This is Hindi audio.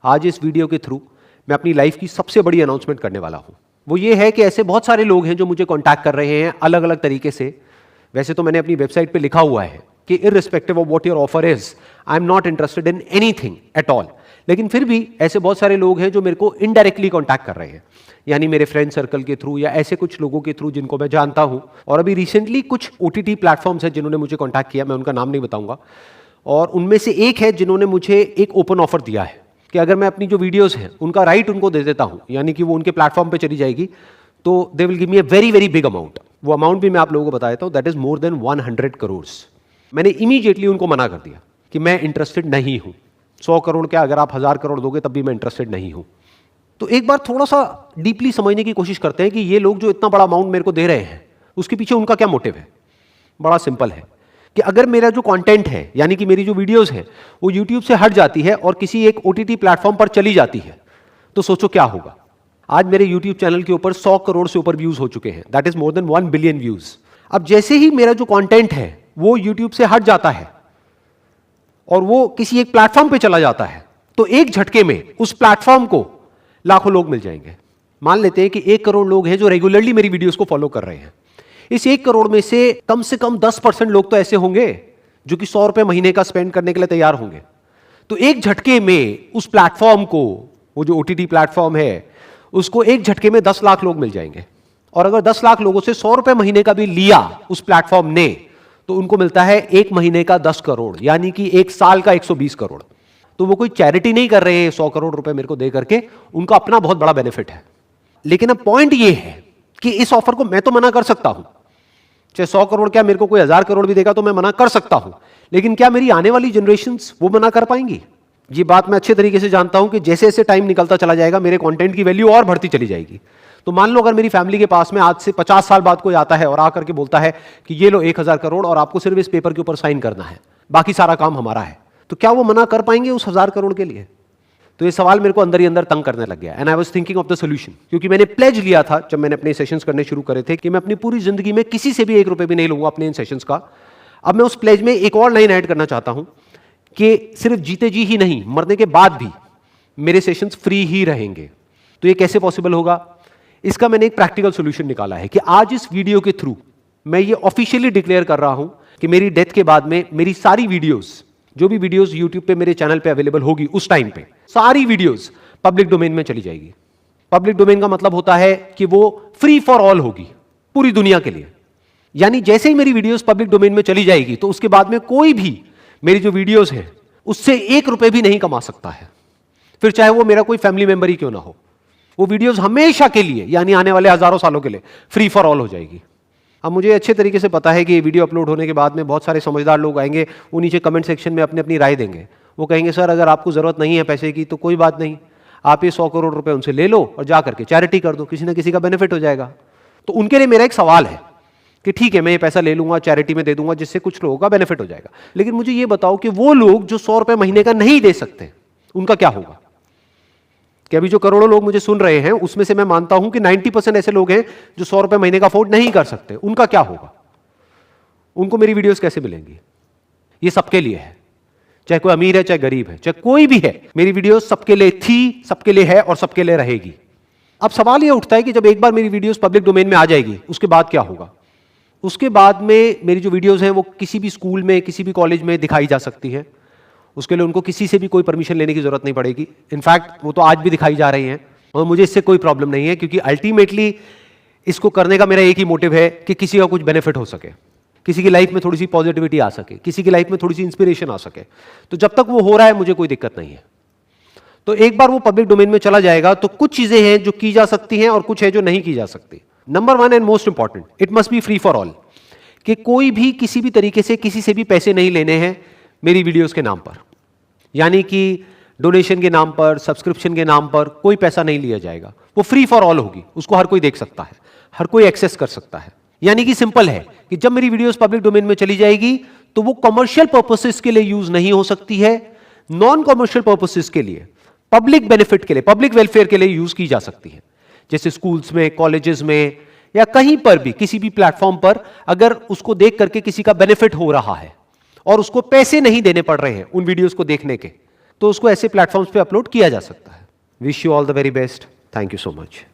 आज इस वीडियो के थ्रू मैं अपनी लाइफ की सबसे बड़ी अनाउंसमेंट करने वाला हूं। वो ये है कि ऐसे बहुत सारे लोग हैं जो मुझे कांटेक्ट कर रहे हैं अलग अलग तरीके से। वैसे तो मैंने अपनी वेबसाइट पे लिखा हुआ है कि irrespective of what your offer is, I am not interested in anything at all. लेकिन फिर भी ऐसे बहुत सारे लोग हैं जो मेरे को इनडायरेक्टली कांटेक्ट कर रहे हैं, यानी मेरे फ्रेंड सर्कल के थ्रू या ऐसे कुछ लोगों के थ्रू जिनको मैं जानता हूं। और अभी रिसेंटली कुछ OTT प्लेटफॉर्म्स हैं जिन्होंने मुझे कांटेक्ट किया, मैं उनका नाम नहीं बताऊंगा। और उनमें से एक है जिन्होंने मुझे एक ओपन ऑफर दिया है कि अगर मैं अपनी जो वीडियोस हैं उनका राइट उनको दे देता हूं, यानी कि वो उनके प्लेटफॉर्म पे चली जाएगी, तो they will give me a very very big amount. वो अमाउंट भी मैं आप लोगों को बता देता हूं, that is more than 100 crore. मैंने इमीडिएटली उनको मना कर दिया कि मैं इंटरेस्टेड नहीं हूं। 100 करोड़ क्या, अगर आप 1000 करोड़ दोगे तब भी मैं इंटरेस्टेड नहीं हूं। तो एक बार थोड़ा सा डीपली समझने की कोशिश करते हैं कि ये लोग जो इतना बड़ा अमाउंट मेरे को दे रहे हैं उसके पीछे उनका क्या मोटिव है। बड़ा सिंपल है कि अगर मेरा जो कंटेंट है, यानी कि मेरी जो वीडियोस है, वो YouTube से हट जाती है और किसी एक OTT प्लेटफॉर्म पर चली जाती है, तो सोचो क्या होगा। आज मेरे YouTube चैनल के ऊपर 100 करोड़ से ऊपर व्यूज हो चुके हैं, that is more than 1 billion views. अब जैसे ही मेरा जो कंटेंट है वो YouTube से हट जाता है और वो किसी एक प्लेटफॉर्म पे चला जाता है, तो एक झटके में उस प्लेटफॉर्म को लाखों लोग मिल जाएंगे। मान लेते हैं कि 1 करोड़ लोग हैं जो रेगुलरली मेरी वीडियोस को फॉलो कर रहे हैं। इस 1 करोड़ में से कम 10% लोग तो ऐसे होंगे जो कि 100 रुपए महीने का स्पेंड करने के लिए तैयार होंगे। तो एक झटके में उस प्लेटफॉर्म को, वो जो OTT प्लेटफॉर्म है, उसको एक झटके में 10 लाख लोग मिल जाएंगे। और अगर 10 लाख लोगों से 100 रुपए महीने का भी लिया उस प्लेटफॉर्म ने, तो उनको मिलता है एक महीने का 10 करोड़, यानी कि एक साल का 120 करोड़। तो वो कोई चैरिटी नहीं कर रहे हैं 100 करोड़ रुपए मेरे को दे करके, उनका अपना बहुत बड़ा बेनिफिट है। लेकिन अब पॉइंट ये है कि इस ऑफर को मैं तो मना कर सकता हूं, चाहे 100 करोड़ क्या, मेरे को कोई 1000 करोड़ भी देगा तो मैं मना कर सकता हूं। लेकिन क्या मेरी आने वाली जनरेशंस वो मना कर पाएंगी? ये बात मैं अच्छे तरीके से जानता हूं कि जैसे जैसे टाइम निकलता चला जाएगा मेरे कंटेंट की वैल्यू और बढ़ती चली जाएगी। तो मान लो अगर मेरी फैमिली के पास में आज से 50 साल बाद कोई आता है और आकर के बोलता है कि ये लो 1000 करोड़ और आपको सिर्फ इस पेपर के ऊपर साइन करना है, बाकी सारा काम हमारा है, तो क्या वो मना कर पाएंगे उस 1000 करोड़ के लिए? तो ये सवाल मेरे को अंदर ही अंदर तंग करने लग गया। And I was thinking of the solution, क्योंकि मैंने प्लेज लिया था जब मैंने अपने सेशंस करने शुरू करे थे कि मैं अपनी पूरी जिंदगी में किसी से भी 1 रुपए भी नहीं लूंगा अपने इन सेशंस का। अब मैं उस प्लेज में एक और लाइन ऐड करना चाहता हूं कि सिर्फ जीते जी ही नहीं, मरने के बाद भी मेरे सेशंस फ्री ही रहेंगे। तो ये कैसे पॉसिबल होगा? इसका मैंने एक प्रैक्टिकल सॉल्यूशन निकाला है कि आज इस वीडियो के थ्रू मैं ये ऑफिशियली डिक्लेयर कर रहा हूं कि मेरी डेथ के बाद में मेरी सारी वीडियोस, जो भी वीडियोस YouTube पे मेरे चैनल पे अवेलेबल होगी उस टाइम पे, सारी वीडियोस पब्लिक डोमेन में चली जाएगी। पब्लिक डोमेन का मतलब होता है कि वो फ्री फॉर ऑल होगी, पूरी दुनिया के लिए। यानी जैसे ही मेरी वीडियोस पब्लिक डोमेन में चली जाएगी तो उसके बाद में कोई भी मेरी जो वीडियोस हैं उससे 1 रुपए भी नहीं कमा सकता है, फिर चाहे वो मेरा कोई फैमिली मेंबर ही क्यों ना हो। वो वीडियोस हमेशा के लिए, यानी आने वाले हजारों सालों के लिए फ्री फॉर ऑल हो जाएगी। अब मुझे अच्छे तरीके से पता है कि ये वीडियो अपलोड होने के बाद में बहुत सारे समझदार लोग आएंगे, वो नीचे कमेंट सेक्शन में अपनी अपनी राय देंगे। वो कहेंगे सर अगर आपको जरूरत नहीं है पैसे की तो कोई बात नहीं, आप ये 100 करोड़ रुपए उनसे ले लो और जा करके चैरिटी कर दो, किसी ना किसी का बेनिफिट हो जाएगा। तो उनके लिए मेरा एक सवाल है कि ठीक है मैं ये पैसा ले लूंगा, चैरिटी में दे दूंगा, जिससे कुछ लोगों का बेनिफिट हो जाएगा। लेकिन मुझे ये बताओ कि वो लोग जो 100 रुपए महीने का नहीं दे सकते, उनका क्या होगा? कि अभी जो करोड़ों लोग मुझे सुन रहे हैं उसमें से मैं मानता हूं कि 90% ऐसे लोग हैं जो 100 रुपए महीने का अफोर्ड नहीं कर सकते, उनका क्या होगा? उनको मेरी वीडियोस कैसे मिलेंगी? ये सबके लिए है, चाहे कोई अमीर है चाहे गरीब है, चाहे कोई भी है, मेरी वीडियोस सबके लिए थी, सबके लिए है और सबके लिए रहेगी। अब सवाल यह उठता है कि जब एक बार मेरी वीडियोस पब्लिक डोमेन में आ जाएगी उसके बाद क्या होगा? उसके बाद में मेरी जो वीडियोस हैं वो किसी भी स्कूल में, किसी भी कॉलेज में दिखाई जा सकती है। उसके लिए उनको किसी से भी कोई परमिशन लेने की जरूरत नहीं पड़ेगी। इनफैक्ट वो तो आज भी दिखाई जा रही हैं और मुझे इससे कोई प्रॉब्लम नहीं है, क्योंकि अल्टीमेटली इसको करने का मेरा एक ही मोटिव है कि किसी का कुछ बेनिफिट हो सके, किसी की लाइफ में थोड़ी सी पॉजिटिविटी आ सके, किसी की लाइफ में थोड़ी सी इंस्पिरेशन आ सके। तो जब तक वो हो रहा है मुझे कोई दिक्कत नहीं है। तो एक बार वो पब्लिक डोमेन में चला जाएगा तो कुछ चीजें हैं जो की जा सकती हैं और कुछ है जो नहीं की जा सकती। Number 1 and most important, it must be free for all, कि कोई भी किसी भी तरीके से किसी से भी पैसे नहीं लेने हैं मेरी वीडियोस के नाम पर। यानी कि डोनेशन के नाम पर, सब्सक्रिप्शन के नाम पर कोई पैसा नहीं लिया जाएगा। वो फ्री फॉर ऑल होगी, उसको हर कोई देख सकता है, हर कोई एक्सेस कर सकता है। यानी कि सिंपल है कि जब मेरी वीडियोस पब्लिक डोमेन में चली जाएगी तो वो कमर्शियल पर्पसेस के लिए यूज नहीं हो सकती है, नॉन कमर्शियल पर्पसेस के लिए, पब्लिक बेनिफिट के लिए, पब्लिक वेलफेयर के लिए यूज की जा सकती है। जैसे स्कूल्स में, कॉलेजेस में या कहीं पर भी, किसी भी प्लेटफॉर्म पर अगर उसको देख करके किसी का बेनिफिट हो रहा है और उसको पैसे नहीं देने पड़ रहे हैं उन वीडियोस को देखने के, तो उसको ऐसे प्लेटफॉर्म्स पे अपलोड किया जा सकता है। Wish you all the very best. Thank you so much.